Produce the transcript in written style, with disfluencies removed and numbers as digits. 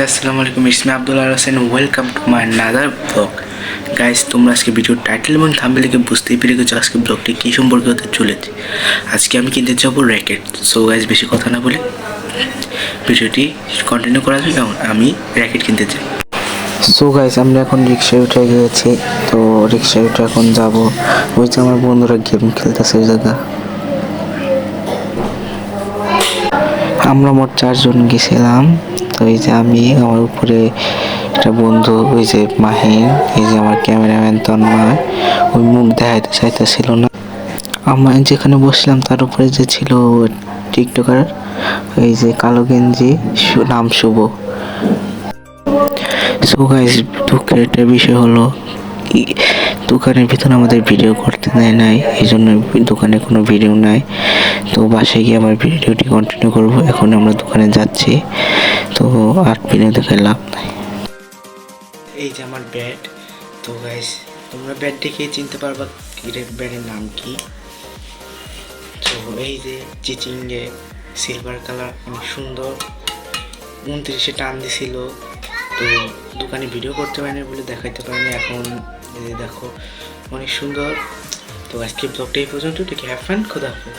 আসসালামু আলাইকুম, it's me Abdul Hossain. Welcome to my another blog. Guys, তোমরা আজকে ভিডিওর টাইটেল এবং থাম্বনেল দেখে বুঝতেই পেরে গেছো আজকে ব্লগটি কী সম্পর্কে হতে চলেছে। আজকে আমি কিনতে যাবো র্যাকেট। সো গাইস, বেশি কথা না বলে ভিডিওটি কন্টিনিউ করা যাবে। এখন আমি র্যাকেট কিনতে চাই। সো গাইস, আমরা এখন রিক্সায় উঠে গিয়েছি। তো রিক্সায় উঠে এখন যাবো। ওই যে আমার বন্ধুরা গেম খেলতেছে ওই জায়গা। আমরা মোট 4 জন গেছিলাম। তো এই যে আমি, আমার উপরে একটা বন্ধু, ওই যে মাহিন, এই যে আমার ক্যামেরাম্যান তন্ময়, ওই মুখ দেখাইতে চাইতেছিল না। আমরা যেখানে বসলাম তার উপরে যে ছিল টিকটকার, এই যে কালো গেঞ্জি, নাম শুভ। সো গাইস, দুঃখের একটা বিষয় হলো দোকানের ভিতরে আমাদের ভিডিও করতে দেয় নাই, এই জন্য দোকানে কোনো ভিডিও নাই। তো বাসায় গিয়ে আমার ভিডিওটি কন্টিনিউ করব। এখন আমরা দোকানে যাচ্ছি, তো আর ভিডিও দেখে লাভ নাই। এই যে আমার ব্যাট। তো গাইস, তোমরা ব্যাট দেখে চিনতে পারবা ব্যাটের নাম কি। তো এই যে চিচিংয়ে সিলভার কালার, অনেক সুন্দর, 29-এ টান দিছিল। তো দোকানে ভিডিও করতে পারিনি বলে দেখাইতে পারিনি। এখন দেখো, অনেক সুন্দর। তো আজকে ব্লগটা এই পর্যন্ত। টেক হ্যাভ ফান, খোদা হাফেজ।